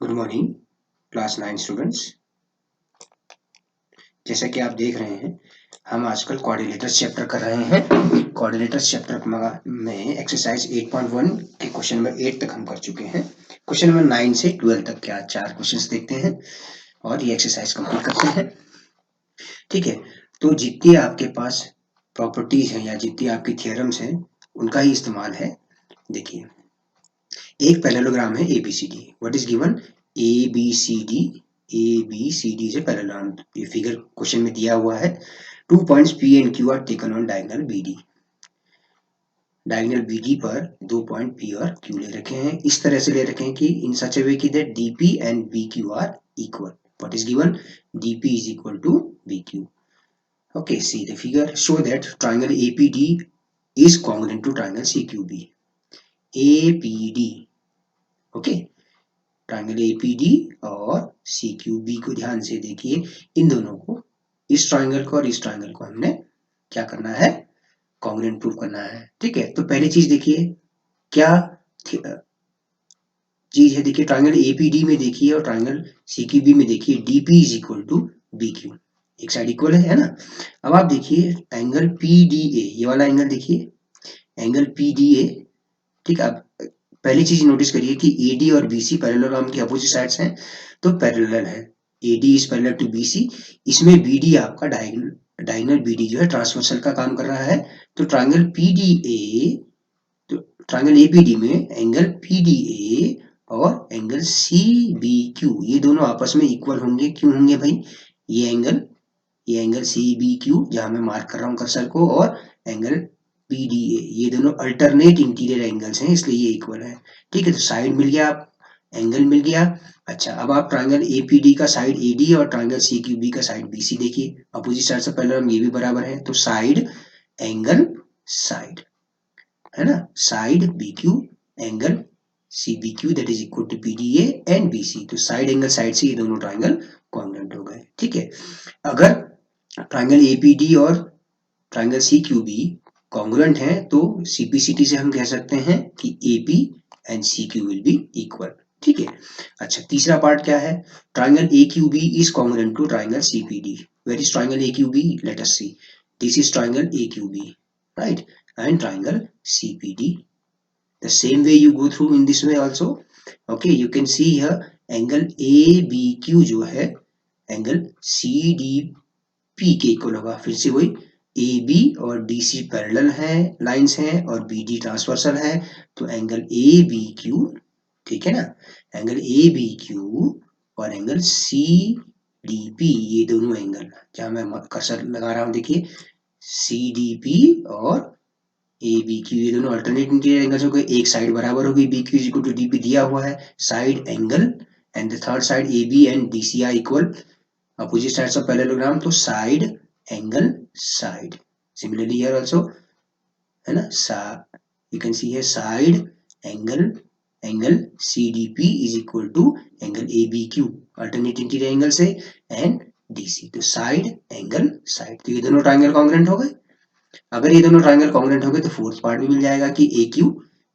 Good morning class 9 students. जैसा कि आप देख रहे हैं हम आजकल कोऑर्डिनेटर्स चैप्टर कर रहे हैं। कोऑर्डिनेटर्स चैप्टर में एक्सरसाइज 8.1 के क्वेश्चन नंबर 8 तक हम कर चुके हैं। क्वेश्चन नंबर 9 से 12 तक के आज 4 क्वेश्चंस देखते हैं और ये एक्सरसाइज कंप्लीट करते हैं। ठीक है, तो जितनी आपके पास प्रॉपर्टीज हैं या जितनी आपकी थ्योरम्स हैं उनका ही इस्तेमाल है। देखिए, एक पैरेललोग्राम है ABCD। What is given? ABCD is a parallelogram। ये फिगर क्वेश्चन में दिया हुआ है। 2 points P and Q are taken on diagonal BD। Diagonal BD पर 2 पॉइंट P और Q ले रखे हैं। इस तरह से ले रखे हैं कि इन सच a way कि that DP and BQ are equal। What is given? DP is equal to BQ। Okay, see the figure. Show that triangle APD is congruent to triangle CQB। APD, okay, triangle APD और CQB को ध्यान से देखिए। इन दोनों को, इस triangle को और इस ट्राइंगल को हमने क्या करना है? कॉन्ग्रुएंट प्रूव करना है। ठीक है, तो पहली चीज देखिए क्या चीज है। देखिए ट्राइंगल APD में देखिए और ट्राइंगल CQB में देखिए DP is equal to BQ। एक साइड इक्वल है ना। अब आप देखिए एंगल PDA, ये वाला एंगल देखिए, एंगल PDA। ठीक है, पहली चीज नोटिस करिए कि AD और BC पैरेललोग्राम की अपोजिट साइड्स हैं तो पैरेलल है। AD is parallel to BC। इसमें BD आपका डायगोनल BD जो है ट्रांसवर्सल का काम कर रहा है। तो ट्रायंगल PDA, तो ट्रायंगल APD में एंगल PDA और एंगल CBQ ये दोनों आपस में इक्वल होंगे। क्यों होंगे भाई? ये एंगल CBQ जहां मैं मार्क कर रहा हूं कर्सर को, और एंगल PDA, ये दोनों अल्टरनेट इंटीरियर एंगल्स हैं इसलिए ये इक्वल है। ठीक है, तो साइड मिल गया, एंगल मिल गया। अच्छा, अब आप ट्रायंगल APD का साइड AD और ट्रायंगल CQB का साइड BC देखिए। अपोजिट साइड से पैरेलल ये भी बराबर है, तो साइड एंगल साइड है ना, side BQ angle CBQ that is equal to PDA and BC। तो साइड एंगल साइड से ये दोनों ट्रायंगल कॉन्ग्रुएंट हो गए। ठीक है, अगर ट्रायंगल APD और ट्रायंगल CQB कॉन्ग्रुएंट हैं तो CPCT से हम कह सकते हैं कि AP and CQ will be equal. ठीक है, अच्छा तीसरा पार्ट क्या है? Triangle AQB is congruent to triangle CPD। Where is triangle AQB? Let us see. This is triangle AQB, right, and triangle CPD। The same way you go through in this way also। Okay, you can see here angle ABQ जो है angle CDP के equal होगा। फिर से वही, AB और DC parallel है, lines हैं, और BD ट्रांसवर्सल है, तो एंगल ABQ, ठीक है ना, एंगल ABQ और एंगल CDP ये दोनों एंगल, जहां मैं कर्सर लगा रहा हूं देखिए, CDP और ABQ ये दोनों अल्टरनेट इंटीरियर एंगल्स हो गए। एक साइड बराबर होगी, BQ is equal to DP दिया हुआ है, side angle, and the third side AB and DC are equal, opposite sides of parallelogram, तो side angle side। Similarly here also है ना, you can see here side angle CDP is equal to angle ABQ alternate interior angle से and DC, तो side angle side। तो ये दोनों triangle congruent हो गए। अगर ये दोनों ट्राइंगल कॉन्ग्रुएंट हो गए तो फोर्थ पार्ट भी मिल जाएगा कि AQ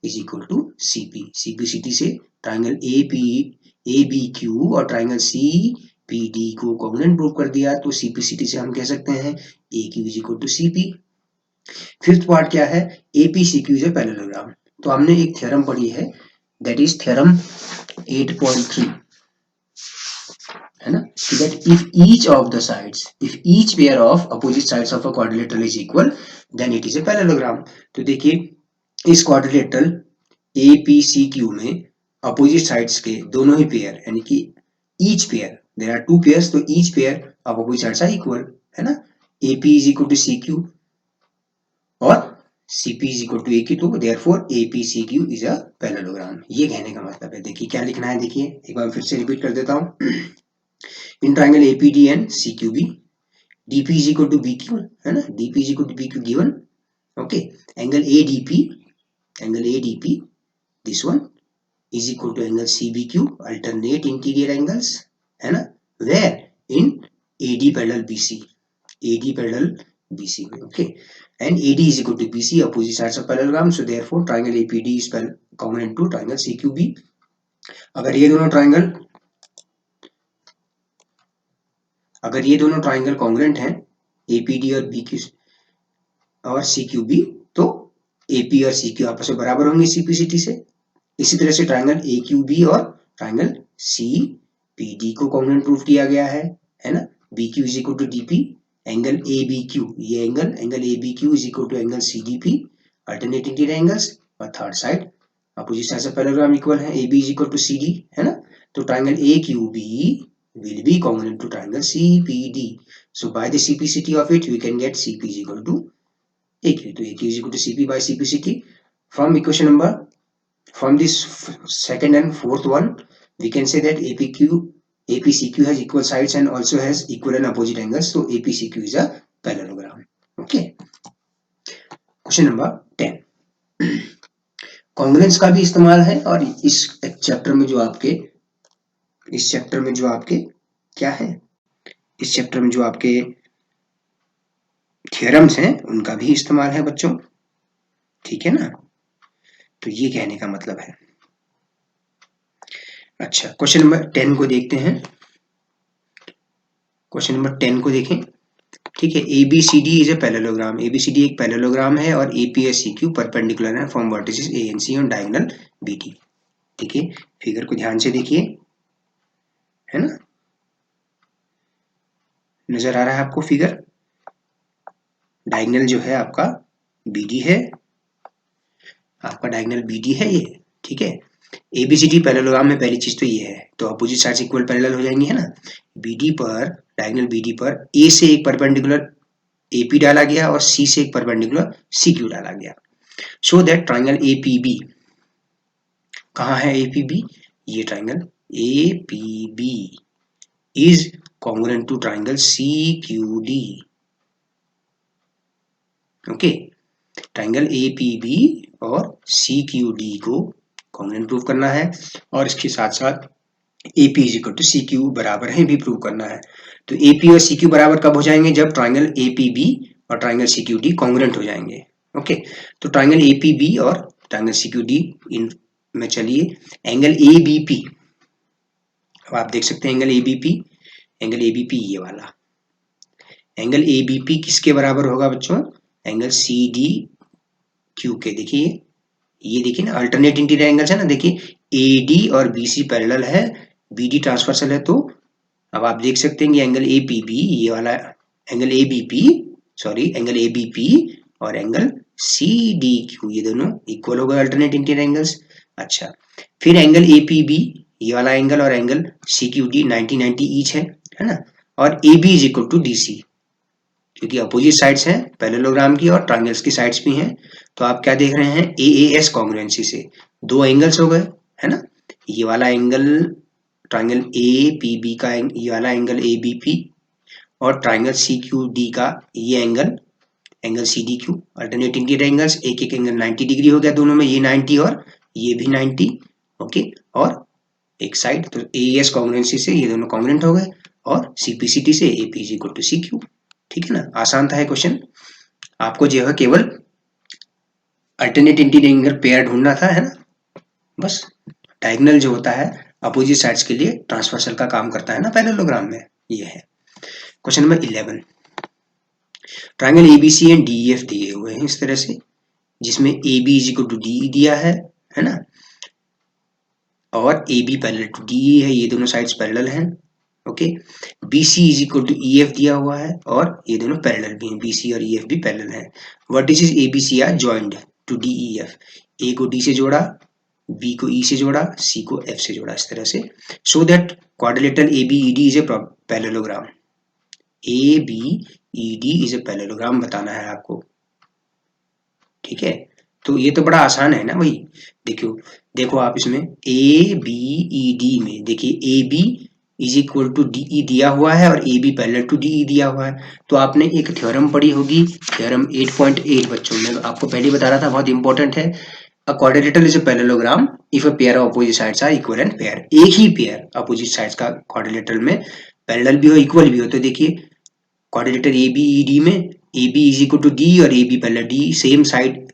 is equal to CP। CPCT से ट्राइंगल ABQ और ट्राइंगल CPD को कॉन्ग्रुएंट प्रूव कर दिया, तो CPCT से हम कह सकते हैं AQ is equal to CP। Fifth part क्या है? APCQ is a parallelogram। तो हमने एक थ्योरम पढ़ी है, दैट इज थ्योरम 8.3, है ना, that if each of the sides, if each pair of opposite sides of a quadrilateral is equal then it is a parallelogram। तो देखिए इस क्वाड्रिलेटरल APCQ में अपोजिट साइड्स के दोनों ही पेयर, यानी कि each pair, there are two pairs, तो each pair of opposite sides are equal, है ना। AP is equal to CQ और CP is equal to AQ, तो therefore APCQ is a parallelogram. ये कहने का मतलब है। देखिए क्या लिखना है, देखिए एक बार फिर से रिपीट कर देता हूं। In triangle APD and CQB DP is equal to BQ, है ना, DP is equal to BQ given। okay, angle ADP this one is equal to angle CBQ alternate interior angles, है ना, where in AD parallel BC में, okay, and AD is equal to BC opposite sides of parallelogram, so therefore triangle APD is congruent to triangle CQB। अगर ये दोनों triangle अगर ये दोनों triangle congruent हैं, एपीडी और बीक्यू और सीक्यूबी, तो एपी और सीक्यू आपस में बराबर होंगे सीपीसीटी से। इसी तरह से ट्राइंगल AQB और ट्राइंगल CPD को कॉन्ग्रुएंट प्रूफ किया गया है ना। BQ is equal to DP, angle ABQ, ये angle ABQ is equal to angle CDP, alternate interior angles, और थर्ड साइड अपोजिट साइड से पैरेललोग्राम इक्वल है, AB is equal to CD, है ना। तो triangle AQB will be congruent to triangle CPD. So by the CPCT of it, we can get CP is equal to AQ. तो AQ is equal to CP by CPCT. From equation number, from this second and fourth one, we can say that APCQ has equal sides and also has equal and opposite angles. So APCQ is a parallelogram. Okay. Question number 10. Congruence का भी इस्तेमाल है, और इस chapter में जो आपके क्या है, इस चैप्टर में जो आपके थ्योरम्स हैं उनका भी इस्तेमाल है बच्चों, ठीक है ना। तो ये कहने का मतलब है। अच्छा, क्वेश्चन नंबर 10 को देखते हैं। क्वेश्चन नंबर 10 को देखें, ठीक है। ABCD is a parallelogram, ABCD एक पैरेललोग्राम है और AP और CQ परपेंडिकुलर है from vertices A and C on diagonal BD, ठीक है। फिगर को ध्यान से देखिए, है ना, नजर आ रहा है आपको फिगर। डायगोनल जो है आपका BD है, आपका डायगोनल BD है ये, ठीक है। ABCD पैरेललोग्राम में पहली चीज तो ये है, तो अपोजिट साइड्स इक्वल पैरेलल हो जाएंगे, है ना। BD पर, डायगोनल BD पर A से एक परपेंडिकुलर AP डाला गया और C से एक परपेंडिकुलर CQ डाला गया। सो दैट ट्राइंगल APB, कहाँ है APB, ये triangle APB is congruent to triangle CQD। Okay, triangle APB और CQD को कॉन्ग्रुएंट प्रूव करना है, और इसके साथ साथ AP is equal to CQ बराबर है भी प्रूव करना है। तो AP और CQ बराबर कब हो जाएंगे, जब ट्राइंगल APB और ट्राइंगल CQD कॉन्ग्रुएंट हो जाएंगे। ओके, तो ट्राइंगल APB और ट्राइंगल CQD इन में चलिए एंगल ABP, अब आप देख सकते हैं एंगल ABP ये वाला एंगल ABP किसके बराबर होगा बच्चों, एंगल CDQ के। देखिए ये देखिए ना, अल्टरनेट इंटीरियर एंगल्स है ना, देखिए AD और BC पैरेलल है, BD ट्रांसवर्सल है, तो अब आप देख सकते हैं कि एंगल APB ये वाला एंगल एंगल ABP और एंगल CDQ ये दोनों इक्वल हो गए अल्टरनेट इंटीरियर एंगल्स। अच्छा, फिर एंगल APB ये वाला एंगल और एंगल CQD 90-90 ईच है ना, और AB is equal to DC, क्योंकि अपोजिट साइड्स हैं पैरेललोग्राम की और ट्रायंगल्स की साइड्स भी हैं। तो आप क्या देख रहे हैं, AAS कॉन्ग्रुएंसी से दो एंगल्स हो गए, है ना। ये वाला एंगल ट्रायंगल APB का ये वाला एंगल ABP और ट्रायंगल CQD का ये angle CDQ, alternate interior angles, एक एक एंगल 90 डिग्री हो गया दोनों में, ये 90 और ये भी 90। ओके, और एक साइड तो AAS कॉन्ग्रुएंसी से ये दोनों कॉन्ग्रुएंट हो गए, और CPCT से AP is equal to CQ, ठीक है ना। आसान था है क्वेश्चन, आपको जो है केवल अल्टरनेट इंटीरियर एंगल पेयर ढूंढना था, है ना। बस डायगोनल जो होता है अपोजिट साइड्स के लिए ट्रांसवर्सल का काम करता है ना पैरेललोग्राम में, ये है। Question number 11, triangle ABC and DEF दिए हुए हैं इस तरह से, जिसमें AB is equal to DE दिया है ना, और AB पैरेलल टू DE है, ये दोनों साइड्स पैरेलल हैं। Okay, BC is equal to EF दिया हुआ है और ये दोनों पैरेलल भी हैं, BC और EF भी पैरेलल हैं। Vertices ABC are joined to DEF, A को D से जोड़ा, B को E से जोड़ा, C को F से जोड़ा, इस तरह से। So that quadrilateral ABED is a parallelogram, ABED is a parallelogram बताना है आपको, ठीक है। तो ये तो बड़ा आसान है ना भाई, देखो आप इसमें ABED में देखिए AB is equal to DE दिया हुआ है और AB पैरेलल टू DE दिया हुआ है। तो आपने एक थ्योरम पढ़ी होगी, थ्योरम 8.8 बच्चों में आपको पहले बता रहा था, बहुत इंपॉर्टेंट है। A quadrilateral is a parallelogram if a pair of opposite sides are equal and pair, एक ही पेयर अपोजिट साइड्स का क्वाड्रिलेटरल में पैरेलल भी हो इक्वल भी हो। तो देखिए क्वाड्रिलेटरल ABED में AB is equal to D और AB parallel D, same side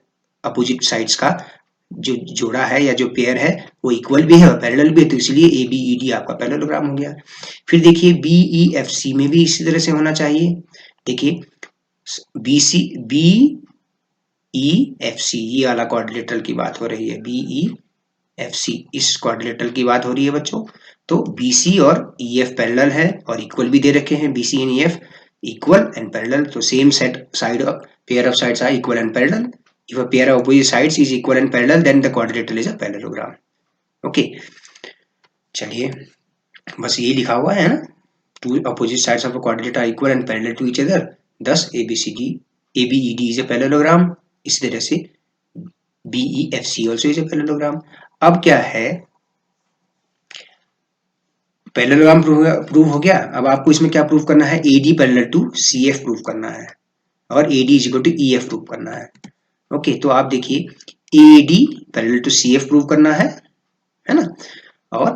opposite sides का जो जोड़ा है या जो पेयर है वो इक्वल भी है और पैरेलल भी है, तो इसलिए ABED आपका पैरेललोग्राम हो गया। फिर देखिए BEFC में भी इसी तरह से होना चाहिए। देखिए BEFC ये वाला क्वाड्रिलेटरल की बात हो रही है, BEFC इस क्वाड्रिलेटरल की बात हो रही है बच्चों। तो BC और EF पैरेलल है और इक्वल भी दे रखे हैं, BC and EF equal and parallel. तो same side of pair of sides are equal and parallel. If a pair of opposite sides is equal and parallel, then the quadrilateral is a parallelogram. Okay, चलिए बस यही लिखा हुआ है ना, two opposite sides of a quadrilateral are equal and parallel to each other, thus ABED is a parallelogram. इसी तरह से BEFC also is a parallelogram. अब क्या है, पैरेललोग्राम प्रूव हो गया। अब आपको इसमें क्या प्रूव करना है, AD parallel to CF prove करना है और AD is equal to EF prove करना है। ओके, तो आप देखिए AD parallel to CF prove करना है ना, और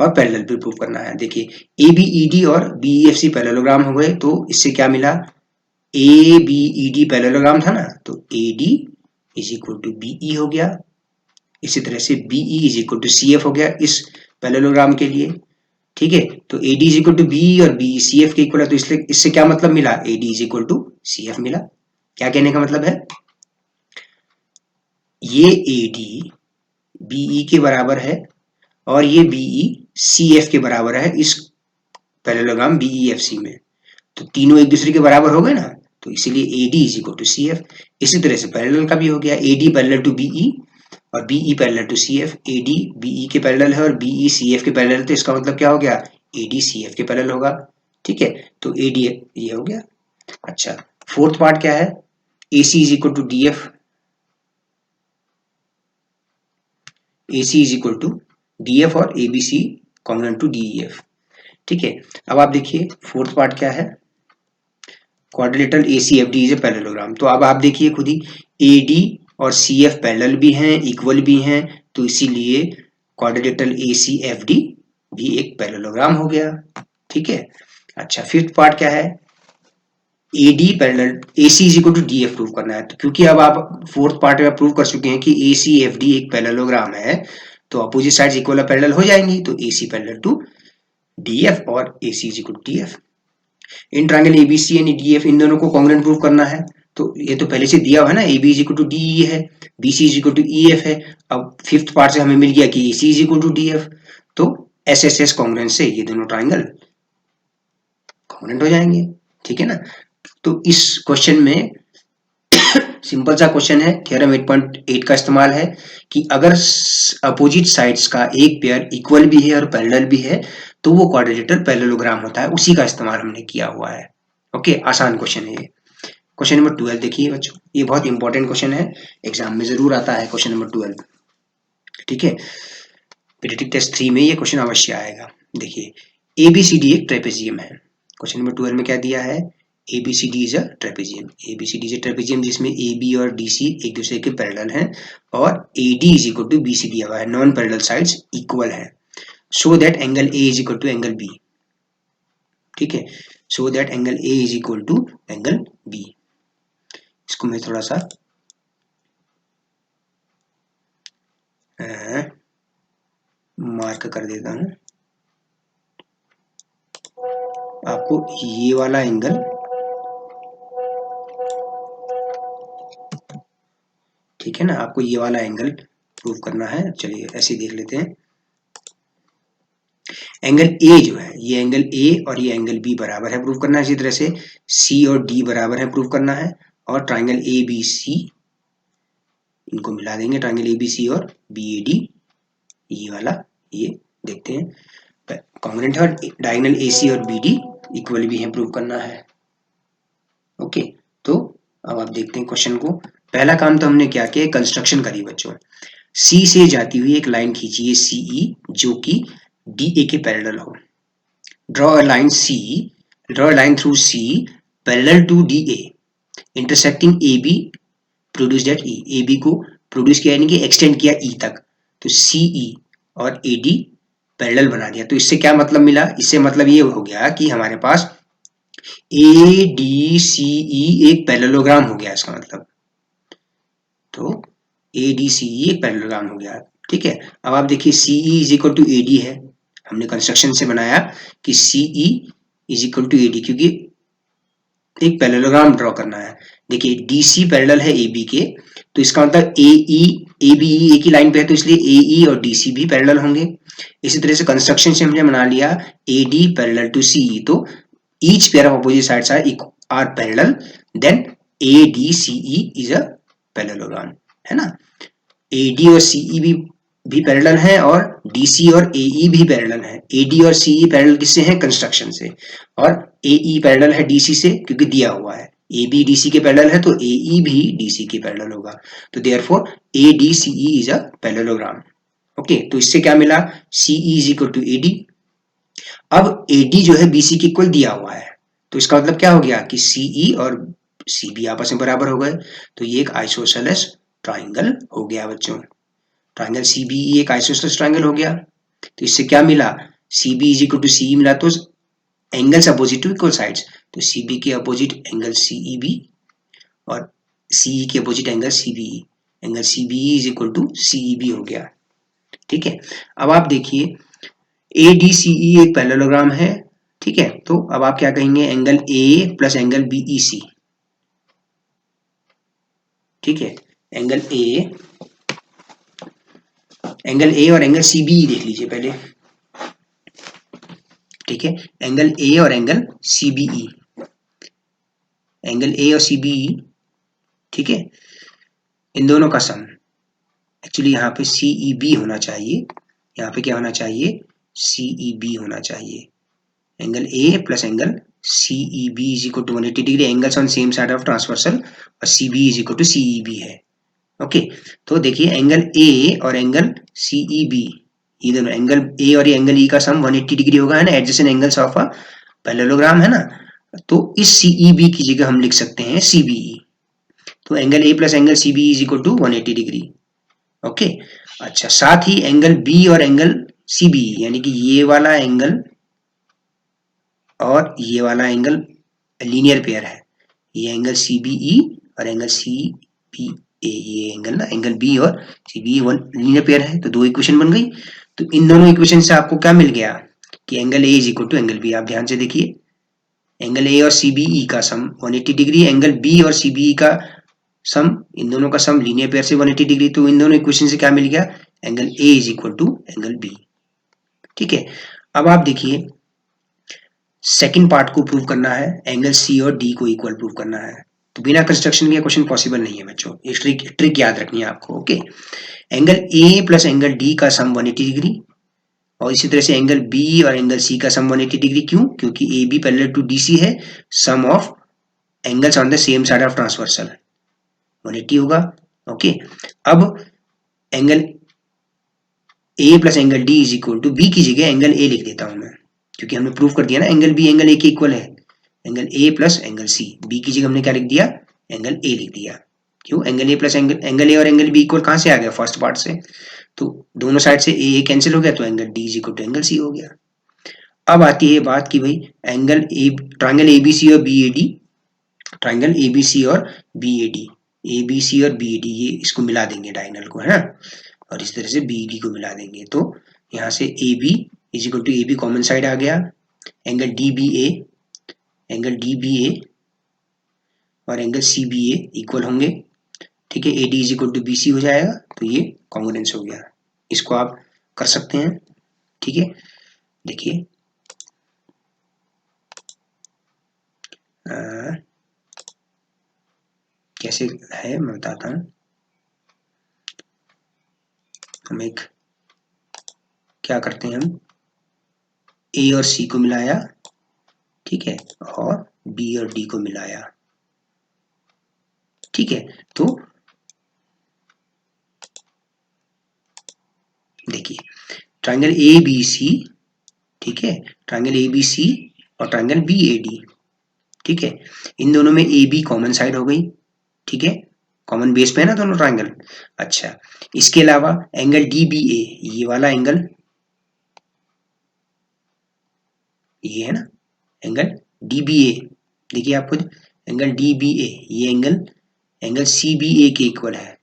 पैरेलल भी प्रूव करना है। देखिए ABED और BEFC पैरेललोग्राम हो गए, तो इससे क्या मिला, ABED पैरेललोग्राम था ना, तो AD is equal to BE हो गया। इसी तरह से BE is equal to CF हो गया इस पैरेललोग्राम के लिए। ठीक है, तो AD is equal to BE और BE CF के इक्वल है, तो इसलिए इससे क्या मतलब मिला, AD is equal to CF मिला। क्या कहने का मतलब है, ये AD BE के बराबर है और ये BE CF के बराबर है इस पैरेललोग्राम BEFC में, तो तीनों एक दूसरे के बराबर हो गए ना, तो इसीलिए AD is equal to CF। इसी तरह से पैरेलल का भी हो गया, AD पैरेलल टू BE और BE parallel to CF। AD BE के पैरेलल है और BE CF के पैरेलल, तो इसका मतलब क्या हो गया, AD CF के पैरेलल होगा। ठीक है, तो AD ये हो गया। अच्छा, फोर्थ पार्ट क्या है, AC is equal to DF, AC is equal to DF और ABC कॉन्ग्रुएंट टू DEF। ठीक है, अब आप देखिए फोर्थ पार्ट क्या है, quadrilateral ACFD is a parallelogram. तो अब आप देखिए खुद ही AD और CF पैरेलल भी हैं, इक्वल भी हैं, तो इसीलिए क्वाड्रिलेटरल ACFD भी एक पैरेललोग्राम हो गया। ठीक है, अच्छा फिफ्थ पार्ट क्या है, AD parallel AC is equal to DF prove करना है। तो क्योंकि अब आप फोर्थ पार्ट में प्रूव कर चुके हैं कि ACFD एक पैरेललोग्राम है, तो अपोजिट साइड्स इक्वल पैरेलल हो जाएंगी, तो AC पैरेलल टू DF और AC is equal to DF। इन ट्रायंगल ABC एंड DF इन दोनों को कॉन्ग्रुएंट प्रूव करना है, तो ये तो पहले से दिया हुआ है ना, AB is equal to DE है, BC is equal to EF है। अब फिफ्थ पार्ट से हमें मिल गया कि AC is equal to DF, तो SSS कॉन्ग्रुएंट से ये दोनों ट्रायंगल कॉन्ग्रुएंट हो जाएंगे। ठीक है ना, तो इस क्वेश्चन में सिंपल सा क्वेश्चन है, थ्योरम 8.8 का इस्तेमाल है कि अगर अपोजिट साइड्स का एक पेयर इक्वल भी है और पैरेलल भी है, तो वो क्वाड्रिलेटरल पैरेललोग्राम होता है, उसी का इस्तेमाल हमने किया हुआ है। ओके, आसान क्वेश्चन है ये। क्वेश्चन नंबर 12 देखिए बच्चों, ये बहुत इंपॉर्टेंट क्वेश्चन है, एग्जाम में जरूर आता है क्वेश्चन नंबर 12। ठीक है, पीडीटी टेस्ट 3 में ये क्वेश्चन अवश्य आएगा। देखिए ABCD एक ट्रेपेजियम है। क्वेश्चन नंबर 12 में क्या दिया है, ABCD is a trapezium. ABCD is a trapezium जिसमें AB और DC एक दूसरे के पैरेलल हैं और AD is equal to BC दिया हुआ है, नॉन पैरेलल साइड्स इक्वल है। So that angle A is equal to angle B। ठीक है, so that angle A is equal to angle B। इसको मैं थोड़ा सा मार्क कर देता हूं, आपको ये वाला एंगल ठीक है ना, आपको ये वाला एंगल प्रूव करना है। चलिए ऐसे देख लेते हैं, एंगल A जो है, ये एंगल A और ये एंगल B बराबर है, प्रूव करना है। इसी तरह से C और D बराबर है, प्रूव करना है। और ट्राइंगल ABC इनको मिला देंगे, ट्राइंगल ABC और BAD ये वाला, ये देखते हैं कॉन्ग्रुएंट है, और डायगोनल AC और BD इक्वल भी है, प्रूव करना है। ओके, तो अब आप देखते हैं क्वेश्चन को। पहला काम तो हमने क्या किया, कंस्ट्रक्शन करी बच्चों। C से जाती हुई एक लाइन खींचिए CE जो कि DA के पैरेलल हो। Draw a line through C parallel to DA intersecting AB produced at E। AB को प्रोड्यूस किया यानी कि एक्सटेंड किया E तक, तो CE और AD पैरेलल बना दिया। तो इससे क्या मतलब मिला, इससे मतलब ये हो गया कि हमारे पास ADCE एक पैरेललोग्राम हो गया, इसका मतलब। तो ADCE एक पैरेललोग्राम हो गया। ठीक है। अब आप देखिए CE is equal to AD है, हमने कंस्ट्रक्शन से बनाया कि CE is equal to AD, क्योंकि एक पैरेललोग्राम ड्रॉ करना है। देखिए डीसी पैरेलल है एबी के, तो इसका मतलब एई एबीई एक ही लाइन पे है, तो इसलिए एई और डीसी भी पैरेलल होंगे। इसी तरह से कंस्ट्रक्शन से हमने बना लिया एडी पैरेलल टू सीई, तो each pair of opposite sides are parallel, then ADCE is a parallelogram, है ना। एडी और सीई भी पैरेलल है, और डीसी और एई भी पैरेलल है। एडी और सीई पैरेलल किससे हैं? कंस्ट्रक्शन से। और एई पैरेलल है डीसी से, क्योंकि दिया हुआ है। ए बी डीसी के पैरेलल है, तो एई भी डीसी के पैरेलल होगा। तो therefore ADCE is a parallelogram. Okay, तो इससे क्या मिला? CE is equal to AD. अब एडी जो है बीसी के इक्वल दिया हुआ है, तो इसका मतलब क्या हो गया कि सीई और सीबी आपस में बराबर हो गए, तो ये एक आइसोसेलेस ट्राइंगल हो गया बच्चों। ट्राइंगल सीबीई एक आइसोसेलेस ट्राइंगल हो गया। तो इससे क्या मिला? CB is equal to CE मिला, तो angles opposite to equal sides, तो सीबी के अपोजिट एंगल सीईबी और सीई के opposite angle CBE, angle CBE is equal to CEB हो गया। ठीक है। अब आप देखिए एडीसीई एक पैरेललोग्राम है, ठीक है। तो अब आप क्या कहेंगे? Angle A plus angle BEC, ठीक है। एंगल ए और एंगल सीबीई देख लीजिए पहले, ठीक है। एंगल ए और एंगल सीबीई, एंगल ए और सीबीई, ठीक है। इन दोनों का सम, एक्चुअली यहाँ पे सीईबी होना चाहिए, यहाँ पे क्या होना चाहिए? सीईबी होना चाहिए। Angle A plus angle CEB is equal to 180 degree, angles on same side of transversal, और CB is equal to CEB है। ओके, तो देखिए एंगल ए और एंगल सीईबी, ये दोनों एंगल ए और एंगल ई का सम 180 डिग्री होगा, है ना, adjacent angles of a parallelogram, है ना। तो इस सीईबी की जगह हम लिख सकते हैं सीबीई। तो angle A plus angle CB is equal to 180 degree. Okay, अच्छा, साथ ही एंगल बी और एंगल सीबीई, यानी कि ये वाला एंगल और ये वाला एंगल लीनियर पेयर है। ये एंगल सीबीई और एंगल सीबीए, ये एंगल ना, एंगल बी और सीबीई वन लीनियर पेयर है, तो दो इक्वेशन बन गई। तो इन दोनों इक्वेशन से आपको क्या मिल गया कि angle A is equal to angle B. आप ध्यान से देखिए, एंगल ए और सीबीई का सम 180 डिग्री, एंगल बी और सीबीई का सम, इन दोनों का सम लीनियर पेयर से 180 डिग्री। तो इन दोनों इक्वेशन से क्या मिल गया? Angle A is equal to angle B. ठीक है। अब आप देखिए सेकंड पार्ट को प्रूव करना है, एंगल सी और डी को इक्वल प्रूव करना है। तो बिना कंस्ट्रक्शन के क्वेश्चन पॉसिबल नहीं है बच्चों, ये ट्रिक याद रखनी है आपको। Okay, angle A plus angle D का सम 180 डिग्री, और इसी तरह से एंगल बी और एंगल सी का सम 180 डिग्री। क्यों? क्योंकि A B parallel to D C है, sum of angles on the same side of transversal 180 होगा। ओके, अब angle A plus angle D is equal to, B की जगह angle A लिख देता हूं मैं, क्योंकि हमने प्रूव कर दिया ना एंगल बी एंगल ए के इक्वल है। Angle A plus angle C, B की जगह हमने क्या लिख दिया? एंगल ए लिख दिया। क्यों? Angle A plus angle A और एंगल बी इक्वल कहां से आ गया? फर्स्ट पार्ट से। तो दोनों साइड से ए कैंसिल हो गया, तो angle D is equal to angle C हो गया। अब आती है बात कि भाई एंगल ए, ट्राइंगल एबीसी और B A D, triangle ABC और बी ए डी, एबीसी और बी ए डी, ये इसको मिला देंगे डायगोनल को, है ना, और इस तरह से बी डी को मिला देंगे। तो यहाँ से A B is equal to A B common side आ गया, angle D B A, angle D B A और angle C B A equal होंगे। ठीक है, A D is equal to B C हो जाएगा, तो ये कॉन्ग्रुएंस हो गया। इसको आप कर सकते हैं। ठीक है, देखिए कैसे है मैं बताता हूँ। हम एक क्या करते हैं, हम ए और सी को मिलाया, ठीक है, और बी और डी को मिलाया। ठीक है, तो देखिए ट्राइंगल ए बी सी, ठीक है, ट्राइंगल ए बी सी और ट्राइंगल बी ए डी, ठीक है, इन दोनों में ए बी कॉमन साइड हो गई। ठीक है, कॉमन बेस पे है ना दोनों ट्राइंगल। अच्छा, इसके अलावा एंगल डी बी ए, ये वाला एंगल, ये है ना एंगल डी बी ए, देखिए आपको एंगल डी बी ए, ये एंगल सी बी ए के इक्वल है।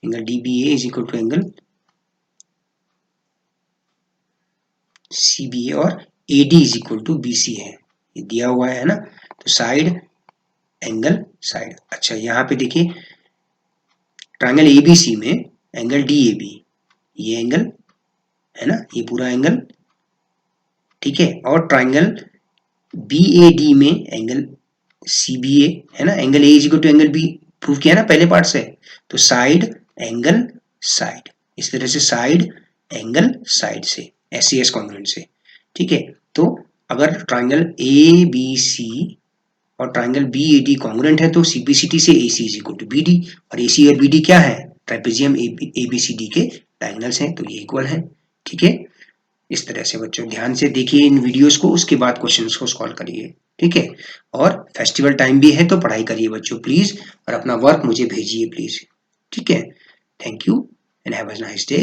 Angle DBA is equal to angle CBA और AD is equal to BC है, ये दिया हुआ है ना। तो साइड एंगल साइड। अच्छा यहाँ पे देखिए ट्रायंगल ABC में एंगल DAB, ये एंगल है ना, ये पूरा एंगल, ठीक है। और ट्रायंगल BAD में एंगल CBA है ना, angle A is equal to angle B prove किया ना पहले पार्ट से। तो साइड एंगल साइड, इस तरह से साइड एंगल साइड से SCS कॉन्ग्रुएंट से, ठीक है। तो अगर ट्रायंगल ABC और ट्रायंगल BAD कॉन्ग्रुएंट है तो CPCT से AC is equal to BD, और AC और BD क्या है, ट्रापेजियम ABCD के डायगोनल्स हैं, तो ये इक्वल है, ठीक है। इस तरह से बच्चों ध्यान से देखिए इन वीडियोस को, उसके बाद क्वेश्चंस को सॉल्व करिए, ठीक है। और फेस्टिवल टाइम भी है तो पढ़ाई करिए बच्चों प्लीज, और अपना वर्क मुझे भेजिए प्लीज, ठीक है। Thank you and have a nice day.